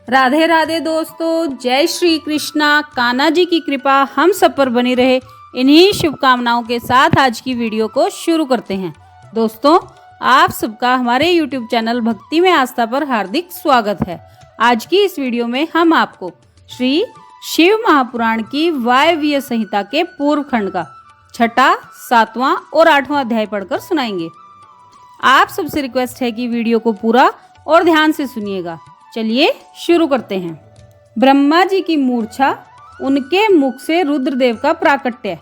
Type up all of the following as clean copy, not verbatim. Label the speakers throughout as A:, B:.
A: राधे राधे दोस्तों, जय श्री कृष्णा। कान्हा जी की कृपा हम सब पर बनी रहे, इन्हीं शुभकामनाओं के साथ आज की वीडियो को शुरू करते हैं। दोस्तों, आप सबका हमारे YouTube चैनल भक्ति में आस्था पर हार्दिक स्वागत है। आज की इस वीडियो में हम आपको श्री शिव महापुराण की वायव्य संहिता के पूर्व खंड का 6, 7वां और 8वां अध्याय पढ़कर सुनाएंगे। आप सबसे रिक्वेस्ट है कि वीडियो को पूरा और ध्यान से सुनिएगा। चलिए शुरू करते हैं। ब्रह्मा जी की मूर्छा, उनके मुख से रुद्रदेव का प्राकट्य,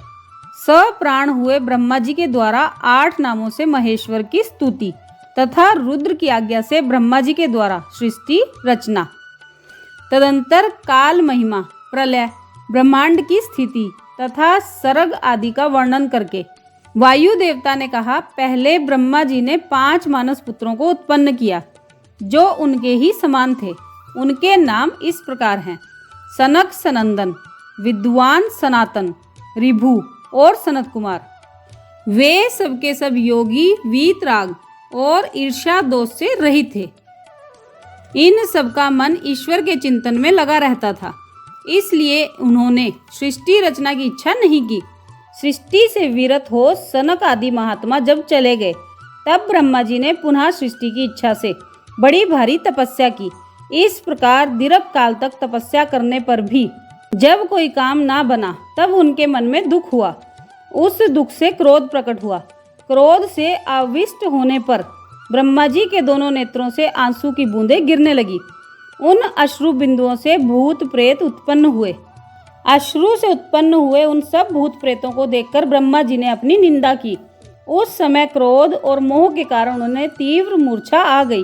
A: सप्राण हुए ब्रह्मा जी के द्वारा 8 नामों से महेश्वर की स्तुति तथा रुद्र की आज्ञा से ब्रह्मा जी के द्वारा सृष्टि रचना, तदंतर काल महिमा, प्रलय, ब्रह्मांड की स्थिति तथा सर्ग आदि का वर्णन करके वायु देवता ने कहा, पहले ब्रह्मा जी ने 5 मानस पुत्रों को उत्पन्न किया जो उनके ही समान थे। उनके नाम इस प्रकार हैं: सनक सनंदन, विद्वान सनातन, ऋभु और सनत कुमार। वे सबके सब योगी, वीतराग और ईर्ष्या दोष से रहित थे। इन सबका मन ईश्वर के चिंतन में लगा रहता था, इसलिए उन्होंने सृष्टि रचना की इच्छा नहीं की। सृष्टि से विरत हो सनक आदि महात्मा जब चले गए, तब ब्रह्मा जी ने पुनः सृष्टि की इच्छा से बड़ी भारी तपस्या की। इस प्रकार दीर्घ काल तक तपस्या करने पर भी जब कोई काम ना बना, तब उनके मन में दुख हुआ। उस दुख से क्रोध प्रकट हुआ। क्रोध से आविष्ट होने पर ब्रह्मा जी के दोनों नेत्रों से आंसू की बूंदें गिरने लगी। उन अश्रु बिंदुओं से भूत प्रेत उत्पन्न हुए। अश्रु से उत्पन्न हुए उन सब भूत प्रेतों को देखकर ब्रह्मा जी ने अपनी निंदा की। उस समय क्रोध और मोह के कारण उन्हें तीव्र मूर्छा आ गई।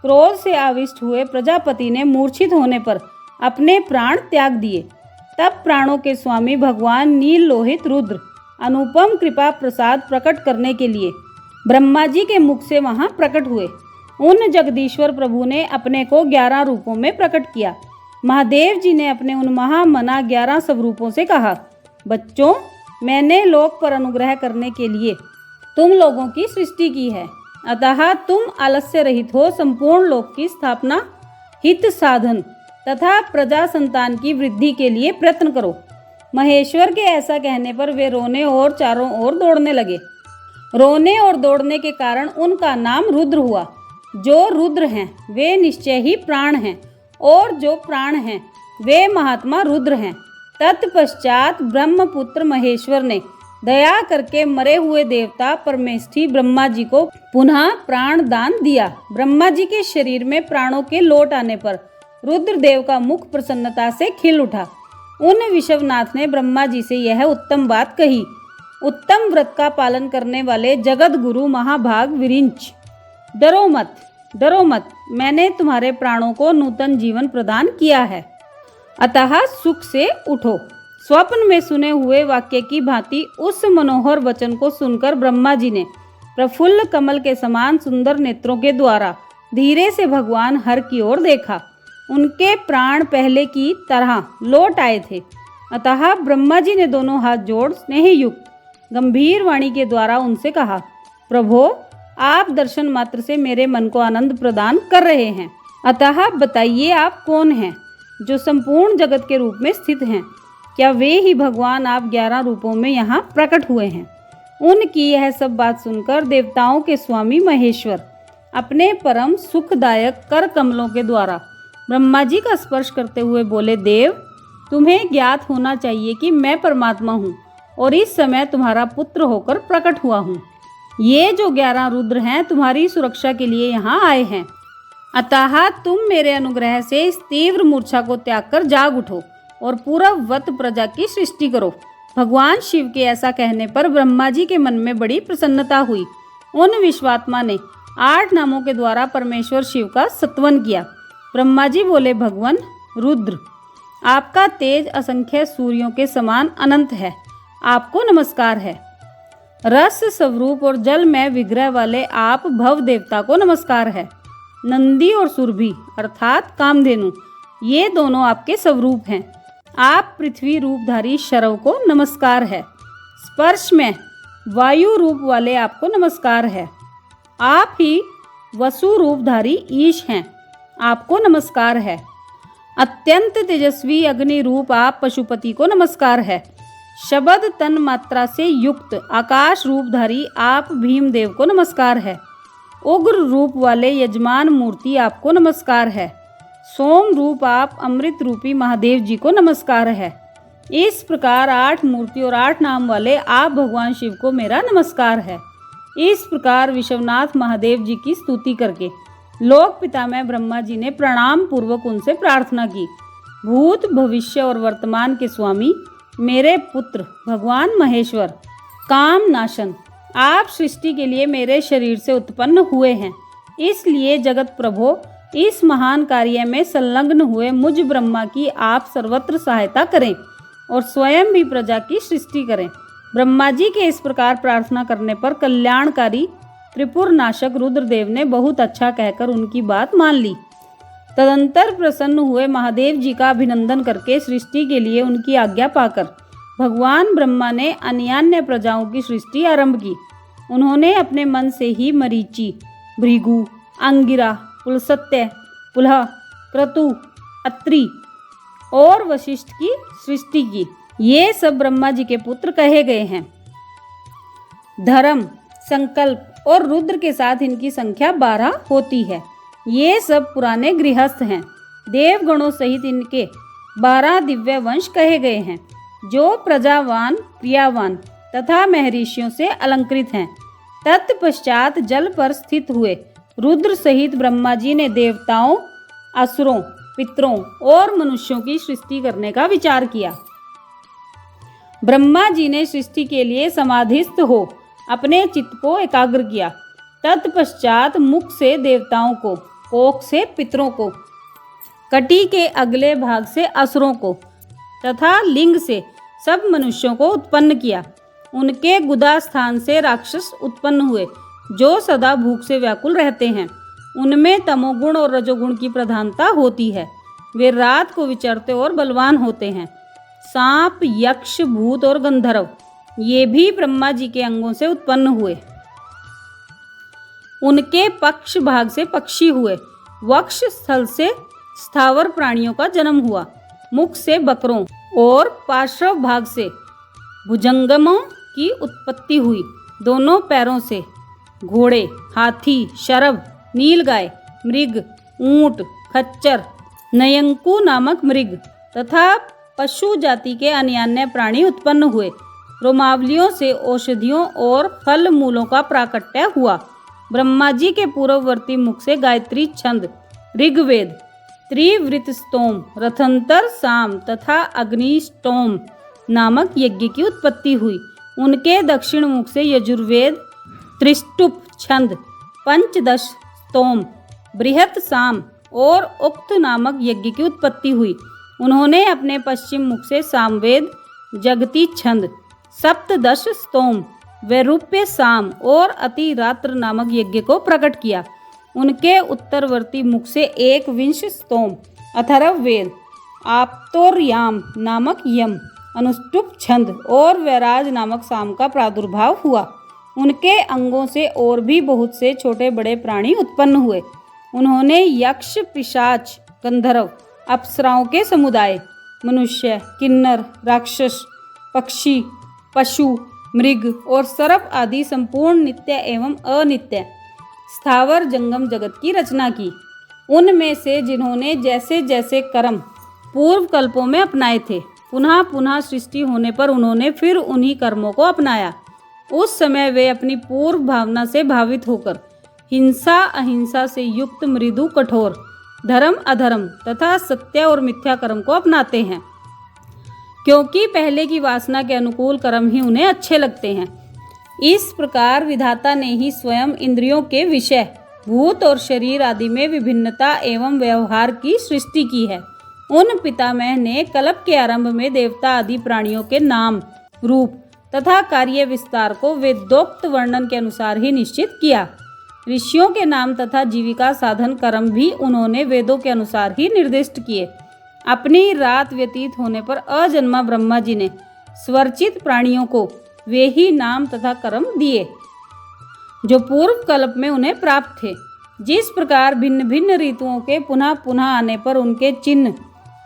A: क्रोध से आविष्ट हुए प्रजापति ने मूर्छित होने पर अपने प्राण त्याग दिए। तब प्राणों के स्वामी भगवान नील लोहित रुद्र अनुपम कृपा प्रसाद प्रकट करने के लिए ब्रह्मा जी के मुख से वहां प्रकट हुए। उन जगदीश्वर प्रभु ने अपने को 11 रूपों में प्रकट किया। महादेव जी ने अपने उन महामना 11 स्वरूपों से कहा, बच्चों, मैंने लोक पर अनुग्रह करने के लिए तुम लोगों की सृष्टि की है, अतः तुम आलस्य रहित हो संपूर्ण लोक की स्थापना, हित साधन तथा प्रजा संतान की वृद्धि के लिए प्रयत्न करो। महेश्वर के ऐसा कहने पर वे रोने और चारों ओर दौड़ने लगे। रोने और दौड़ने के कारण उनका नाम रुद्र हुआ। जो रुद्र हैं वे निश्चय ही प्राण हैं, और जो प्राण हैं वे महात्मा रुद्र हैं। तत्पश्चात ब्रह्मपुत्र महेश्वर ने दया करके मरे हुए देवता परमेष्ठी ब्रह्मा जी को पुनः प्राण दान दिया। ब्रह्मा जी के शरीर में प्राणों के लौट आने पर रुद्रदेव का मुख प्रसन्नता से खिल उठा। उन विश्वनाथ ने ब्रह्मा जी से यह उत्तम बात कही, उत्तम व्रत का पालन करने वाले जगत गुरु महाभाग विरिंच, डरो मत, डरो मत, मैंने तुम्हारे प्राणों को नूतन जीवन प्रदान किया है, अतः सुख से उठो। स्वप्न में सुने हुए वाक्य की भांति उस मनोहर वचन को सुनकर ब्रह्मा जी ने प्रफुल्ल कमल के समान सुंदर नेत्रों के द्वारा धीरे से भगवान हर की ओर देखा। उनके प्राण पहले की तरह लौट आए थे। अतः ब्रह्मा जी ने दोनों हाथ जोड़ स्नेहयुक्त गंभीर वाणी के द्वारा उनसे कहा, प्रभो, आप दर्शन मात्र से मेरे मन को आनंद प्रदान कर रहे हैं, अतः बताइए आप कौन हैं जो संपूर्ण जगत के रूप में स्थित हैं? क्या वे ही भगवान आप 11 रूपों में यहाँ प्रकट हुए हैं? उनकी यह सब बात सुनकर देवताओं के स्वामी महेश्वर अपने परम सुखदायक कर कमलों के द्वारा ब्रह्मा जी का स्पर्श करते हुए बोले, देव, तुम्हें ज्ञात होना चाहिए कि मैं परमात्मा हूँ और इस समय तुम्हारा पुत्र होकर प्रकट हुआ हूँ। ये जो 11 रुद्र हैं तुम्हारी सुरक्षा के लिए यहाँ आए हैं, अतः तुम मेरे अनुग्रह से इस तीव्र मूर्छा को त्याग कर जाग उठो और पूर्ववत प्रजा की सृष्टि करो। भगवान शिव के ऐसा कहने पर ब्रह्मा जी के मन में बड़ी प्रसन्नता हुई। उन विश्वात्मा ने 8 नामों के द्वारा परमेश्वर शिव का स्तवन किया। ब्रह्मा जी बोले, भगवान रुद्र, आपका तेज असंख्य सूर्यों के समान अनंत है, आपको नमस्कार है। रस स्वरूप और जल में विग्रह वाले आप भव देवता को नमस्कार है। नंदी और सुरभि अर्थात कामधेनु, ये दोनों आपके स्वरूप हैं। आप पृथ्वी रूपधारी शरव को नमस्कार है। स्पर्श में वायु रूप वाले आपको नमस्कार है। आप ही वसु रूपधारी ईश हैं, आपको नमस्कार है। अत्यंत तेजस्वी अग्नि रूप आप पशुपति को नमस्कार है। शब्द तन मात्रा से युक्त आकाश रूपधारी आप भीमदेव को नमस्कार है। उग्र रूप वाले यजमान मूर्ति आपको नमस्कार है। सोम रूप आप अमृत रूपी महादेव जी को नमस्कार है। इस प्रकार 8 मूर्ति और 8 नाम वाले आप भगवान शिव को मेरा नमस्कार है। इस प्रकार विश्वनाथ महादेव जी की स्तुति करके लोक पितामह ब्रह्मा जी ने प्रणाम पूर्वक उनसे प्रार्थना की। भूत भविष्य और वर्तमान के स्वामी मेरे पुत्र भगवान महेश्वर, काम नाशन, आप सृष्टि के लिए मेरे शरीर से उत्पन्न हुए हैं, इसलिए जगत प्रभो इस महान कार्य में संलग्न हुए मुझ ब्रह्मा की आप सर्वत्र सहायता करें और स्वयं भी प्रजा की सृष्टि करें। ब्रह्मा जी के इस प्रकार प्रार्थना करने पर कल्याणकारी त्रिपुर नाशक रुद्रदेव ने बहुत अच्छा कहकर उनकी बात मान ली। तदंतर प्रसन्न हुए महादेव जी का अभिनंदन करके सृष्टि के लिए उनकी आज्ञा पाकर भगवान ब्रह्मा ने अन्यान्य प्रजाओं की सृष्टि आरंभ की। उन्होंने अपने मन से ही मरीचि, भृगु, अंगिरा, पुलस्त्य, पुलह, क्रतु, अत्रि और वशिष्ठ की सृष्टि की। ये सब ब्रह्मा जी के पुत्र कहे गए हैं। धर्म, संकल्प और रुद्र के साथ इनकी संख्या 12 होती है। ये सब पुराने गृहस्थ हैं। देवगणों सहित इनके 12 दिव्य वंश कहे गए हैं, जो प्रजावान, क्रियावान तथा महर्षियों से अलंकृत हैं। तत्पश्चात जल पर स्थित हुए रुद्र सहित ब्रह्मा जी ने देवताओं, असुरों, पितरों और मनुष्यों की सृष्टि करने का विचार किया। ब्रह्मा जी ने सृष्टि के लिए समाधिस्थ हो अपने चित्त को एकाग्र किया। तत्पश्चात मुख से देवताओं को, कोख से पितरों को, कटी के अगले भाग से असुरों को तथा लिंग से सब मनुष्यों को उत्पन्न किया। उनके गुदा स्थान से राक्षस उत्पन्न हुए, जो सदा भूख से व्याकुल रहते हैं। उनमें तमोगुण और रजोगुण की प्रधानता होती है। वे रात को विचरते और बलवान होते हैं। सांप, यक्ष, भूत और गंधर्व ये भी ब्रह्मा जी के अंगों से उत्पन्न हुए। उनके पक्ष भाग से पक्षी हुए। वक्ष स्थल से स्थावर प्राणियों का जन्म हुआ। मुख से बकरों और पार्श्व भाग से भुजंगमों की उत्पत्ति हुई। दोनों पैरों से घोड़े, हाथी, शरभ, नीलगाय, मृग, ऊंट, खच्चर, नयंकु नामक मृग तथा पशु जाति के अन्यान्य प्राणी उत्पन्न हुए। रोमावलियों से औषधियों और फल मूलों का प्राकट्य हुआ। ब्रह्मा जी के पूर्ववर्ती मुख से गायत्री छंद, ऋग्वेद, त्रिवृत स्तोम, रथंतर साम तथा अग्निष्टोम नामक यज्ञ की उत्पत्ति हुई। उनके दक्षिण मुख से यजुर्वेद, त्रिष्टुप छंद, पंचदश स्तोम, बृहत साम और उक्त नामक यज्ञ की उत्पत्ति हुई। उन्होंने अपने पश्चिम मुख से सामवेद, जगती छंद, सप्तदश स्तोम, वैरूप्य साम और अतिरात्र नामक यज्ञ को प्रकट किया। उनके उत्तरवर्ती मुख से 21 स्तोम, अथर्ववेद, आप्तोर्याम नामक यम, अनुष्टुप छंद और वैराज नामक साम का प्रादुर्भाव हुआ। उनके अंगों से और भी बहुत से छोटे बड़े प्राणी उत्पन्न हुए। उन्होंने यक्ष, पिशाच, गंधर्व, अप्सराओं के समुदाय, मनुष्य, किन्नर, राक्षस, पक्षी, पशु, मृग और सर्प आदि संपूर्ण नित्य एवं अनित्य स्थावर जंगम जगत की रचना की। उनमें से जिन्होंने जैसे जैसे कर्म पूर्व कल्पों में अपनाए थे, पुनः पुनः सृष्टि होने पर उन्होंने फिर उन्हीं कर्मों को अपनाया। उस समय वे अपनी पूर्व भावना से भावित होकर हिंसा अहिंसा से युक्त मृदु कठोर, धर्म अधर्म तथा सत्य और मिथ्या कर्म को अपनाते हैं, क्योंकि पहले की वासना के अनुकूल कर्म ही उन्हें अच्छे लगते हैं। इस प्रकार विधाता ने ही स्वयं इंद्रियों के विषय, भूत और शरीर आदि में विभिन्नता एवं व्यवहार की सृष्टि की है। उन पितामह ने कल्प के आरंभ में देवता आदि प्राणियों के नाम, रूप तथा कार्य विस्तार को वेदोक्त वर्णन के अनुसार ही निश्चित किया। ऋषियों के नाम तथा जीविका साधन कर्म भी उन्होंने वेदों के अनुसार ही निर्दिष्ट किए। अपनी रात व्यतीत होने पर अजन्मा ब्रह्मा जी ने स्वरचित प्राणियों को वे ही नाम तथा कर्म दिए जो पूर्व कल्प में उन्हें प्राप्त थे। जिस प्रकार भिन्न भिन्न ऋतुओं के पुनः पुनः आने पर उनके चिन्ह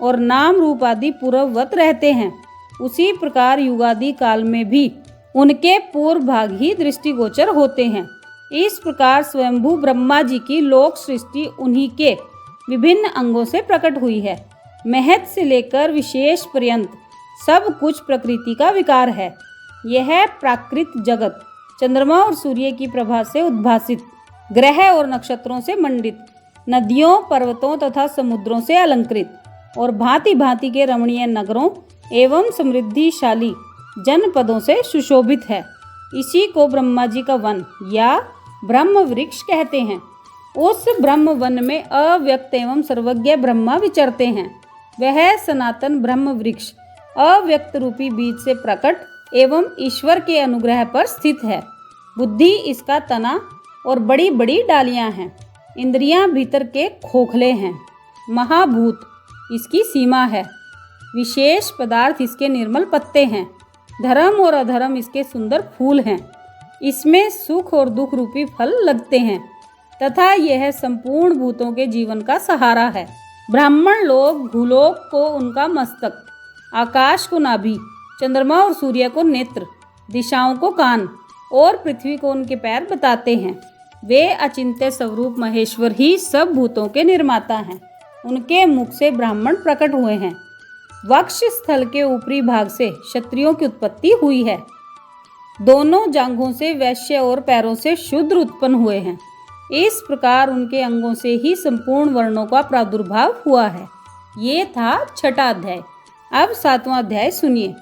A: और नाम रूप आदि पूर्ववत रहते हैं, उसी प्रकार युगादि काल में भी उनके पूर्व भाग ही दृष्टिगोचर होते हैं। इस प्रकार स्वयंभू ब्रह्मा जी की लोक सृष्टि उन्हीं के विभिन्न अंगों से प्रकट हुई है। महत से लेकर विशेष पर्यंत सब कुछ प्रकृति का विकार है। यह प्राकृत जगत चंद्रमा और सूर्य की प्रभा से उद्भासित, ग्रह और नक्षत्रों से मंडित, नदियों, पर्वतों तथा समुद्रों से अलंकृत और भांति भांति के रमणीय नगरों एवं समृद्धिशाली जनपदों से सुशोभित है। इसी को ब्रह्मा जी का वन या ब्रह्म वृक्ष कहते हैं। उस ब्रह्म वन में अव्यक्त एवं सर्वज्ञ ब्रह्मा विचरते हैं। वह सनातन ब्रह्म वृक्ष अव्यक्त रूपी बीज से प्रकट एवं ईश्वर के अनुग्रह पर स्थित है। बुद्धि इसका तना और बड़ी बड़ी डालियां हैं। इंद्रियां भीतर के खोखले हैं। महाभूत इसकी सीमा है। विशेष पदार्थ इसके निर्मल पत्ते हैं। धर्म और अधर्म इसके सुंदर फूल हैं। इसमें सुख और दुख रूपी फल लगते हैं तथा यह संपूर्ण भूतों के जीवन का सहारा है। ब्राह्मण लोग भूलोक को उनका मस्तक, आकाश को नाभि, चंद्रमा और सूर्य को नेत्र, दिशाओं को कान और पृथ्वी को उनके पैर बताते हैं। वे अचिंत्य स्वरूप महेश्वर ही सब भूतों के निर्माता हैं। उनके मुख से ब्राह्मण प्रकट हुए हैं। वक्ष स्थल के ऊपरी भाग से क्षत्रियों की उत्पत्ति हुई है। दोनों जांघों से वैश्य और पैरों से शूद्र उत्पन्न हुए हैं। इस प्रकार उनके अंगों से ही संपूर्ण वर्णों का प्रादुर्भाव हुआ है। ये था छठा अध्याय। अब सातवां अध्याय सुनिए।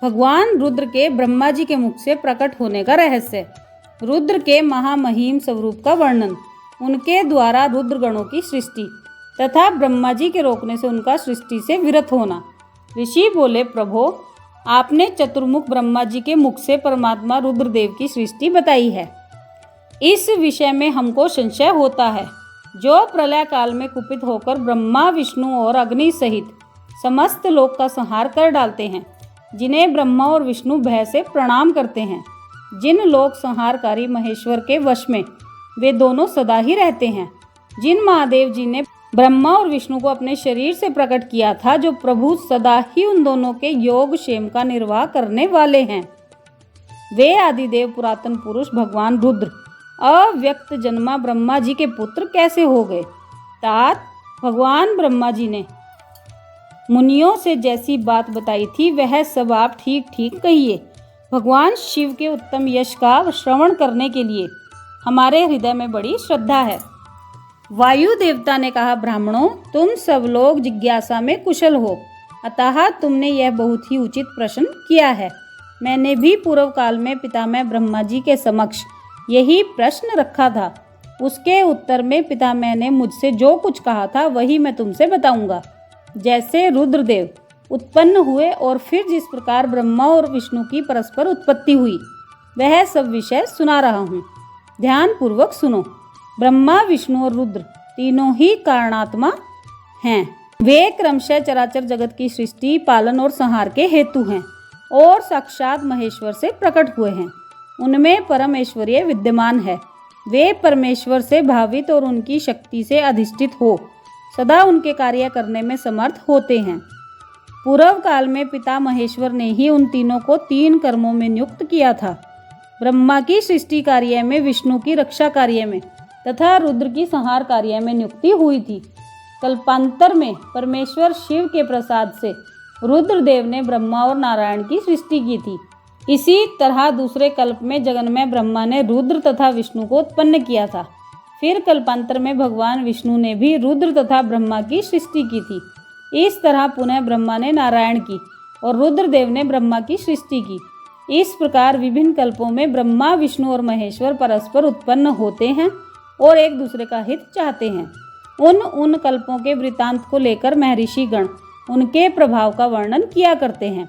A: भगवान रुद्र के ब्रह्मा जी के मुख से प्रकट होने का रहस्य, रुद्र के महामहिम स्वरूप का वर्णन, उनके द्वारा रुद्र गणों की सृष्टि तथा ब्रह्मा जी के रोकने से उनका सृष्टि से विरत होना। ऋषि बोले, प्रभो, आपने चतुर्मुख ब्रह्मा जी के मुख से परमात्मा रुद्रदेव की सृष्टि बताई है। इस विषय में हमको संशय होता है। जो प्रलय काल में कुपित होकर ब्रह्मा, विष्णु और अग्नि सहित समस्त लोक का संहार कर डालते हैं, जिन्हें ब्रह्मा और विष्णु भय से प्रणाम करते हैं, जिन लोक संहारकारी महेश्वर के वश में वे दोनों सदा ही रहते हैं, जिन महादेव जी ने ब्रह्मा और विष्णु को अपने शरीर से प्रकट किया था, जो प्रभु सदा ही उन दोनों के योग क्षेम का निर्वाह करने वाले हैं, वे आदिदेव पुरातन पुरुष भगवान रुद्र अव्यक्त जन्मा ब्रह्मा जी के पुत्र कैसे हो गए। तात, भगवान ब्रह्मा जी ने मुनियों से जैसी बात बताई थी वह सब आप ठीक ठीक कहिए। भगवान शिव के उत्तम यश का श्रवण करने के लिए हमारे हृदय में बड़ी श्रद्धा है। वायु देवता ने कहा, ब्राह्मणों, तुम सब लोग जिज्ञासा में कुशल हो, अतः तुमने यह बहुत ही उचित प्रश्न किया है। मैंने भी पूर्व काल में पितामह ब्रह्मा जी के समक्ष यही प्रश्न रखा था। उसके उत्तर में पितामह ने मुझसे जो कुछ कहा था वही मैं तुमसे बताऊंगा। जैसे रुद्रदेव उत्पन्न हुए और फिर जिस प्रकार ब्रह्मा और विष्णु की परस्पर उत्पत्ति हुई, वह सब विषय सुना रहा हूँ। ध्यान पूर्वक सुनो। ब्रह्मा, विष्णु और रुद्र तीनों ही कारणात्मा हैं। वे क्रमशः चराचर जगत की सृष्टि, पालन और संहार के हेतु हैं और साक्षात महेश्वर से प्रकट हुए हैं। उनमें परम ऐश्वर्य विद्यमान है। वे परमेश्वर से भावित और उनकी शक्ति से अधिष्ठित हो सदा उनके कार्य करने में समर्थ होते हैं। पूर्व काल में पिता महेश्वर ने ही उन तीनों को 3 कर्मों में नियुक्त किया था। ब्रह्मा की सृष्टि कार्य में, विष्णु की रक्षा कार्य में तथा रुद्र की संहार कार्य में नियुक्ति हुई थी। कल्पांतर में परमेश्वर शिव के प्रसाद से रुद्रदेव ने ब्रह्मा और नारायण की सृष्टि की थी। इसी तरह दूसरे कल्प में जगन्मय ब्रह्मा ने रुद्र तथा विष्णु को उत्पन्न किया था। फिर कल्पांतर में भगवान विष्णु ने भी रुद्र तथा ब्रह्मा की सृष्टि की थी। इस तरह पुनः ब्रह्मा ने नारायण की और रुद्रदेव ने ब्रह्मा की सृष्टि की। इस प्रकार विभिन्न कल्पों में ब्रह्मा, विष्णु और महेश्वर परस्पर उत्पन्न होते हैं और एक दूसरे का हित चाहते हैं। उन कल्पों के वृतांत को लेकर महर्षि गण उनके प्रभाव का वर्णन किया करते हैं।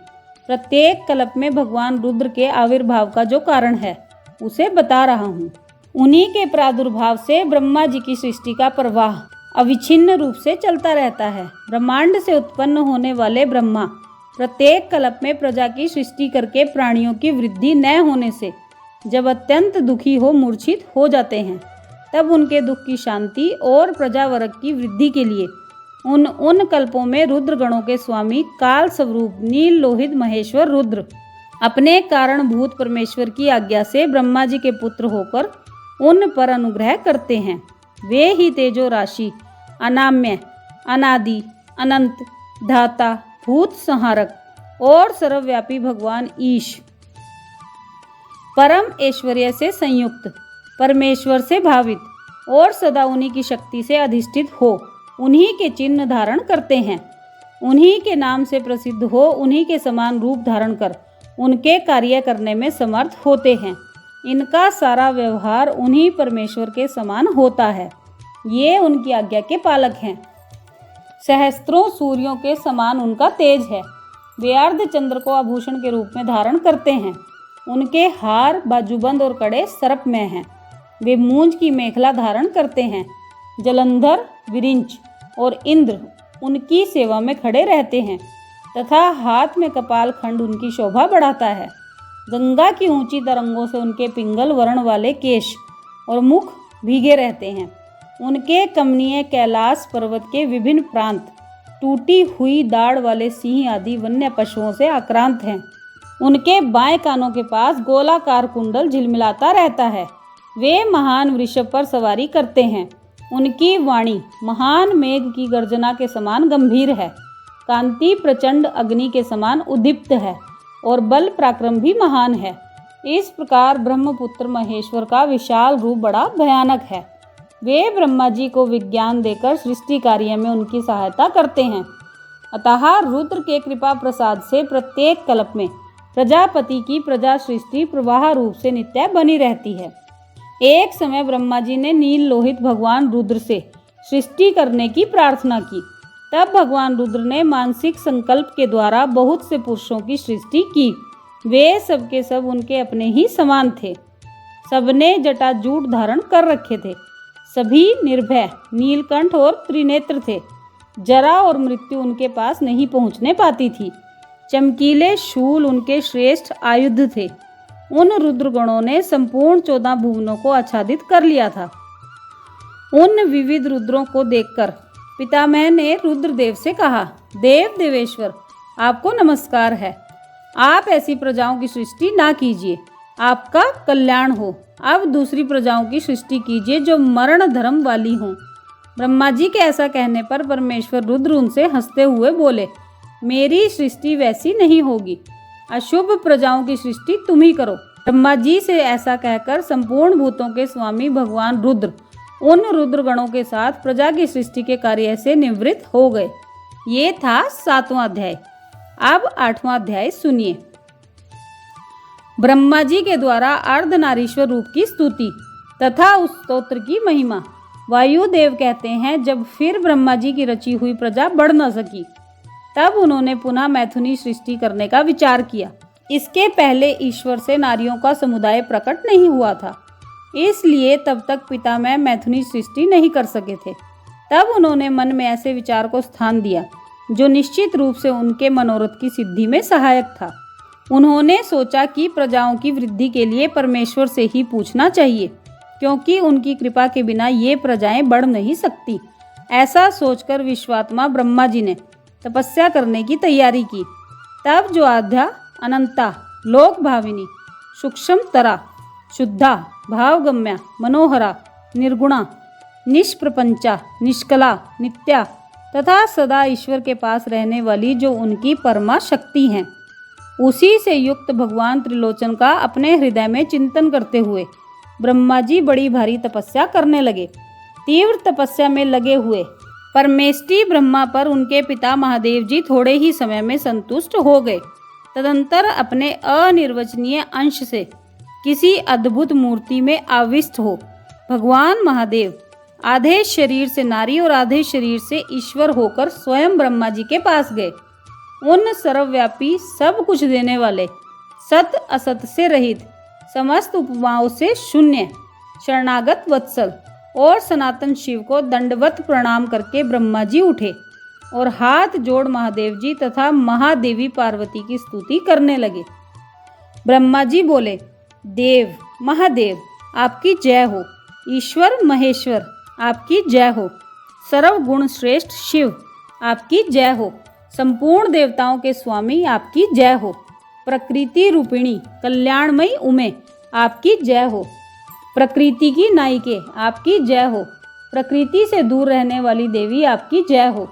A: प्रत्येक कल्प में भगवान रुद्र के आविर्भाव का जो कारण है उसे बता रहा हूँ। उन्हीं के प्रादुर्भाव से ब्रह्मा जी की सृष्टि का प्रवाह अविच्छिन्न रूप से चलता रहता है। ब्रह्मांड से उत्पन्न होने वाले ब्रह्मा प्रत्येक कल्प में प्रजा की सृष्टि करके प्राणियों की वृद्धि न होने से जब अत्यंत दुखी हो मूर्छित हो जाते हैं, तब उनके दुख की शांति और प्रजा वर्ग की वृद्धि के लिए उन कल्पों में रुद्र गणों के स्वामी काल स्वरूप नील लोहित महेश्वर रुद्र अपने कारणभूत परमेश्वर की आज्ञा से ब्रह्मा जी के पुत्र होकर उन पर अनुग्रह करते हैं। वे ही तेजो राशि, अनाम्य, अनादि, अनंत, धाता, भूत संहारक और सर्वव्यापी भगवान ईश, परम ऐश्वर्य से संयुक्त, परमेश्वर से भावित और सदा उन्हीं की शक्ति से अधिष्ठित हो, उन्हीं के चिन्ह धारण करते हैं, उन्हीं के नाम से प्रसिद्ध हो, उन्हीं के समान रूप धारण कर उनके कार्य करने में समर्थ होते हैं। इनका सारा व्यवहार उन्हीं परमेश्वर के समान होता है। ये उनकी आज्ञा के पालक हैं। सहस्त्रों सूर्यों के समान उनका तेज है। वे अर्धचंद्र को आभूषण के रूप में धारण करते हैं। उनके हार, बाजूबंद और कड़े सर्पमय हैं। वे मूंज की मेखला धारण करते हैं। जलंधर, विरिंच और इंद्र उनकी सेवा में खड़े रहते हैं तथा हाथ में कपाल खंड उनकी शोभा बढ़ाता है। गंगा की ऊंची तरंगों से उनके पिंगल वर्ण वाले केश और मुख भीगे रहते हैं। उनके कमनीय कैलाश पर्वत के विभिन्न प्रांत टूटी हुई दाढ़ वाले सिंह आदि वन्य पशुओं से आक्रांत हैं। उनके बाएं कानों के पास गोलाकार कुंडल झिलमिलाता रहता है। वे महान वृषभ पर सवारी करते हैं। उनकी वाणी महान मेघ की गर्जना के समान गंभीर है। कांति प्रचंड अग्नि के समान उद्दीप्त है और बल पराक्रम भी महान है। इस प्रकार ब्रह्मपुत्र महेश्वर का विशाल रूप बड़ा भयानक है। वे ब्रह्मा जी को विज्ञान देकर सृष्टि कार्य में उनकी सहायता करते हैं। अतः रुद्र के कृपा प्रसाद से प्रत्येक कल्प में प्रजापति की प्रजा सृष्टि प्रवाह रूप से नित्य बनी रहती है। एक समय ब्रह्मा जी ने नील लोहित भगवान रुद्र से सृष्टि करने की प्रार्थना की। तब भगवान रुद्र ने मानसिक संकल्प के द्वारा बहुत से पुरुषों की सृष्टि की। वे सबके सब उनके अपने ही समान थे। सबने जटाजूट धारण कर रखे थे। सभी निर्भय, नीलकंठ और त्रिनेत्र थे। जरा और मृत्यु उनके पास नहीं पहुंचने पाती थी। चमकीले शूल उनके श्रेष्ठ आयुध थे। उन रुद्रगणों ने संपूर्ण 14 भुवनों को आच्छादित कर लिया था। उन विविध रुद्रों को देखकर पितामह ने रुद्रदेव से कहा, देव देवेश्वर, आपको नमस्कार है। आप ऐसी प्रजाओं की सृष्टि ना कीजिए, आपका कल्याण हो। अब दूसरी प्रजाओं की सृष्टि कीजिए जो मरण धर्म वाली हों। ब्रह्मा जी के ऐसा कहने पर परमेश्वर रुद्र उनसे हंसते हुए बोले, मेरी सृष्टि वैसी नहीं होगी। अशुभ प्रजाओं की सृष्टि तुम ही करो। ब्रह्मा जी से ऐसा कहकर संपूर्ण भूतों के स्वामी भगवान रुद्र उन रुद्रगणों के साथ प्रजा की सृष्टि के कार्य से निवृत्त हो गए। ये था 7वां अध्याय। अब 8वां अध्याय सुनिए। ब्रह्मा जी के द्वारा अर्धनारीश्वर रूप की स्तुति तथा उस स्तोत्र की महिमा। वायुदेव कहते हैं, जब फिर ब्रह्मा जी की रची हुई प्रजा बढ़ न सकी, तब उन्होंने पुनः मैथुनी सृष्टि करने का विचार किया। इसके पहले ईश्वर से नारियों का समुदाय प्रकट नहीं हुआ था, इसलिए तब तक पितामह मैथुनी सृष्टि नहीं कर सके थे। तब उन्होंने मन में ऐसे विचार को स्थान दिया जो निश्चित रूप से उनके मनोरथ की सिद्धि में सहायक था। उन्होंने सोचा कि प्रजाओं की वृद्धि के लिए परमेश्वर से ही पूछना चाहिए, क्योंकि उनकी कृपा के बिना ये प्रजाएं बढ़ नहीं सकती। ऐसा सोचकर विश्वात्मा ब्रह्मा जी ने तपस्या करने की तैयारी की। तब जो आद्या, अनंता, लोक भाविनी, सूक्ष्म तरा, शुद्धा, भावगम्या, मनोहरा, निर्गुणा, निष्प्रपंचा, निष्कला, नित्या तथा सदा ईश्वर के पास रहने वाली जो उनकी परमा शक्ति हैं, उसी से युक्त भगवान त्रिलोचन का अपने हृदय में चिंतन करते हुए ब्रह्मा जी बड़ी भारी तपस्या करने लगे। तीव्र तपस्या में लगे हुए परमेष्टि ब्रह्मा पर उनके पिता महादेव जी थोड़े ही समय में संतुष्ट हो गए। तदंतर अपने अनिर्वचनीय अंश से किसी अद्भुत मूर्ति में आविष्ट हो भगवान महादेव आधे शरीर से नारी और आधे शरीर से ईश्वर होकर स्वयं ब्रह्मा जी के पास गए। उन सर्वव्यापी, सब कुछ देने वाले, सत असत से रहित, समस्त उपमाओं से शून्य, शरणागत वत्सल और सनातन शिव को दंडवत प्रणाम करके ब्रह्मा जी उठे और हाथ जोड़ महादेव जी तथा महादेवी पार्वती की स्तुति करने लगे। ब्रह्मा जी बोले, देव महादेव आपकी जय हो। ईश्वर महेश्वर आपकी जय हो। सर्वगुण श्रेष्ठ शिव आपकी जय हो। संपूर्ण देवताओं के स्वामी आपकी जय हो। प्रकृति रूपिणी कल्याणमयी उमे आपकी जय हो। प्रकृति की नायिके आपकी जय हो। प्रकृति से दूर रहने वाली देवी आपकी जय हो।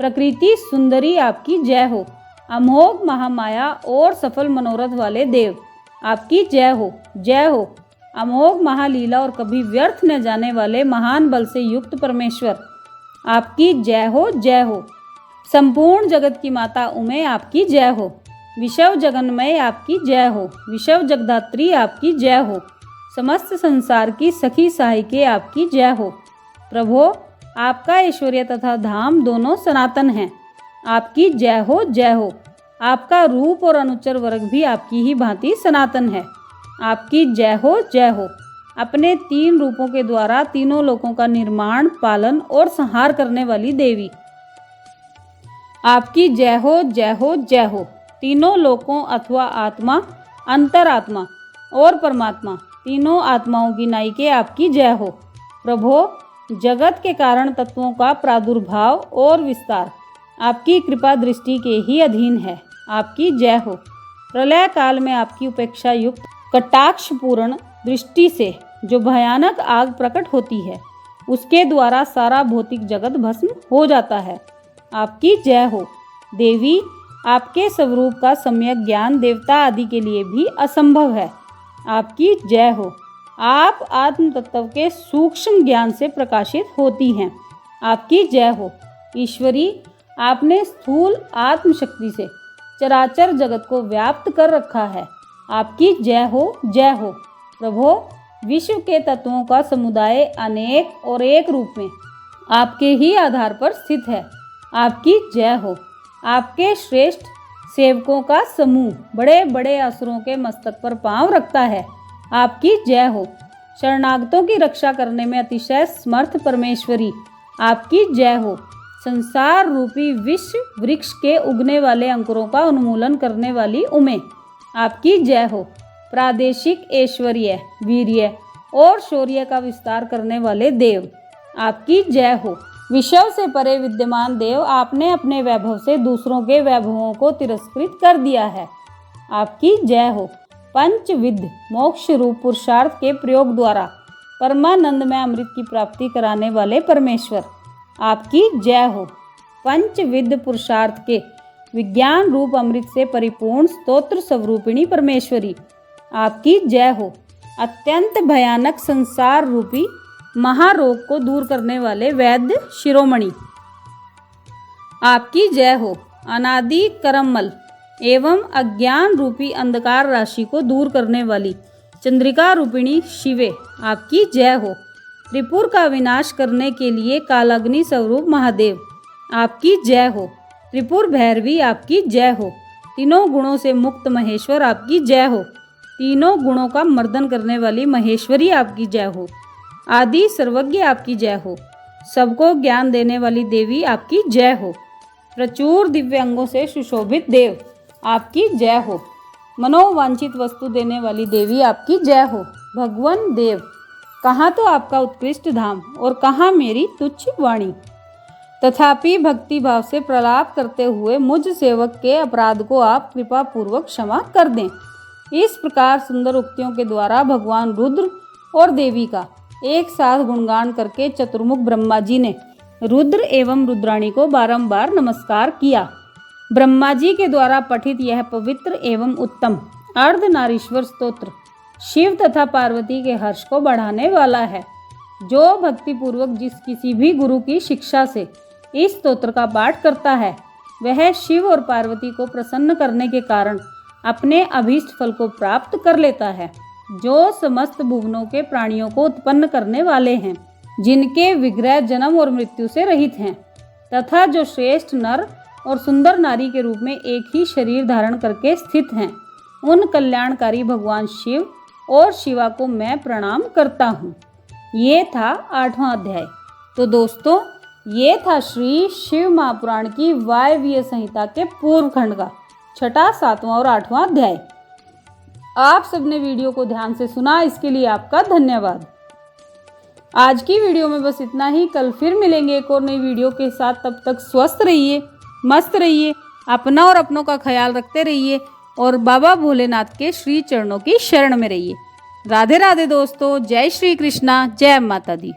A: प्रकृति सुंदरी आपकी जय हो। अमोघ महामाया और सफल मनोरथ वाले देव आपकी जय हो। जय हो। अमोघ महालीला और कभी व्यर्थ न जाने वाले महान बल से युक्त परमेश्वर आपकी जय हो। जय हो। संपूर्ण जगत की माता उमे आपकी जय हो। विश्व जगन्मय आपकी जय हो। विश्व जगदात्री आपकी जय हो। समस्त संसार की सखी सहायिके आपकी जय हो। प्रभो आपका ऐश्वर्य तथा धाम दोनों सनातन हैं। आपकी जय हो। जय हो। आपका रूप और अनुचर वर्ग भी आपकी ही भांति सनातन है। आपकी जय हो। जय हो। अपने 3 रूपों के द्वारा तीनों लोकों का निर्माण, पालन और संहार करने वाली देवी आपकी जय हो। जय हो। जय हो। तीनों लोकों अथवा आत्मा, अंतरात्मा और परमात्मा तीनों आत्माओं की नायिके आपकी जय हो। प्रभो जगत के कारण तत्वों का प्रादुर्भाव और विस्तार आपकी कृपा दृष्टि के ही अधीन है। आपकी जय हो। प्रलय काल में आपकी उपेक्षा युक्त कटाक्षपूर्ण दृष्टि से जो भयानक आग प्रकट होती है, उसके द्वारा सारा भौतिक जगत भस्म हो जाता है। आपकी जय हो। देवी आपके स्वरूप का सम्यक ज्ञान देवता आदि के लिए भी असंभव है। आपकी जय हो। आप आत्म तत्व के सूक्ष्म ज्ञान से प्रकाशित होती हैं। आपकी जय हो। ईश्वरी आपने स्थूल आत्मशक्ति से चराचर जगत को व्याप्त कर रखा है। आपकी जय हो। जय हो। प्रभो विश्व के तत्वों का समुदाय अनेक और एक रूप में आपके ही आधार पर स्थित है। आपकी जय हो। आपके श्रेष्ठ सेवकों का समूह बड़े बड़े असुरों के मस्तक पर पांव रखता है। आपकी जय हो। शरणागतों की रक्षा करने में अतिशय समर्थ परमेश्वरी आपकी जय हो। संसार रूपी विश्व वृक्ष के उगने वाले अंकुरों का उन्मूलन करने वाली उमे आपकी जय हो। प्रादेशिक ऐश्वर्य, वीर्य और शौर्य का विस्तार करने वाले देव आपकी जय हो। विश्व से परे विद्यमान देव आपने अपने वैभव से दूसरों के वैभवों को तिरस्कृत कर दिया है। आपकी जय हो। पंचविध मोक्ष रूप पुरुषार्थ के प्रयोग द्वारा परमानंद में अमृत की प्राप्ति कराने वाले परमेश्वर आपकी जय हो। पंचविध पुरुषार्थ के विज्ञान रूप अमृत से परिपूर्ण स्तोत्र स्वरूपिणी परमेश्वरी आपकी जय हो। अत्यंत भयानक संसार रूपी महारोग को दूर करने वाले वैद्य शिरोमणि आपकी जय हो। अनादि करमल एवं अज्ञान रूपी अंधकार राशि को दूर करने वाली चंद्रिका रूपिणी शिवे आपकी जय हो। त्रिपुर का विनाश करने के लिए कालाग्नि स्वरूप महादेव आपकी जय हो। त्रिपुर भैरवी आपकी जय हो। तीनों गुणों से मुक्त महेश्वर आपकी जय हो। तीनों गुणों का मर्दन करने वाली महेश्वरी आपकी जय हो। आदि सर्वज्ञ आपकी जय हो। सबको ज्ञान देने वाली देवी आपकी जय हो। प्रचुर दिव्य अंगों से सुशोभित देव आपकी जय हो। मनोवांछित वस्तु देने वाली देवी आपकी जय हो। भगवान देव कहाँ तो आपका उत्कृष्ट धाम और कहाँ मेरी तुच्छ वाणी। तथापि भक्ति भाव से प्रलाप करते हुए मुझ सेवक के अपराध को आप कृपा पूर्वक क्षमा कर दें। इस प्रकार सुंदर उक्तियों के द्वारा भगवान रुद्र और देवी का एक साथ गुणगान करके चतुर्मुख ब्रह्मा जी ने रुद्र एवं रुद्राणी को बारंबार नमस्कार किया। ब्रह्मा जी के द्वारा पठित यह पवित्र एवं उत्तम अर्धनारीश्वर स्तोत्र शिव तथा पार्वती के हर्ष को बढ़ाने वाला है। जो भक्ति पूर्वक जिस किसी भी गुरु की शिक्षा से इस स्तोत्र का पाठ करता है, वह शिव और पार्वती को प्रसन्न करने के कारण अपने अभीष्ट फल को प्राप्त कर लेता है। जो समस्त भुवनों के प्राणियों को उत्पन्न करने वाले हैं, जिनके विग्रह जन्म और मृत्यु से रहित हैं, तथा जो श्रेष्ठ नर और सुंदर नारी के रूप में एक ही शरीर धारण करके स्थित हैं, उन कल्याणकारी भगवान शिव और शिवा को मैं प्रणाम करता हूँ। ये था 8वां अध्याय। तो दोस्तों, ये था श्री शिव महापुराण की वायव्य संहिता के पूर्व खंड का 6वां, 7वां और 8वां अध्याय। आप सबने वीडियो को ध्यान से सुना, इसके लिए आपका धन्यवाद। आज की वीडियो में बस इतना ही। कल फिर मिलेंगे एक और नई वीडियो के साथ। तब तक स्वस्थ रहिए, मस्त रहिए, अपना और अपनों का ख्याल रखते रहिए और बाबा भोलेनाथ के श्री चरणों की शरण में रहिए। राधे राधे दोस्तों, जय श्री कृष्णा, जय माता दी।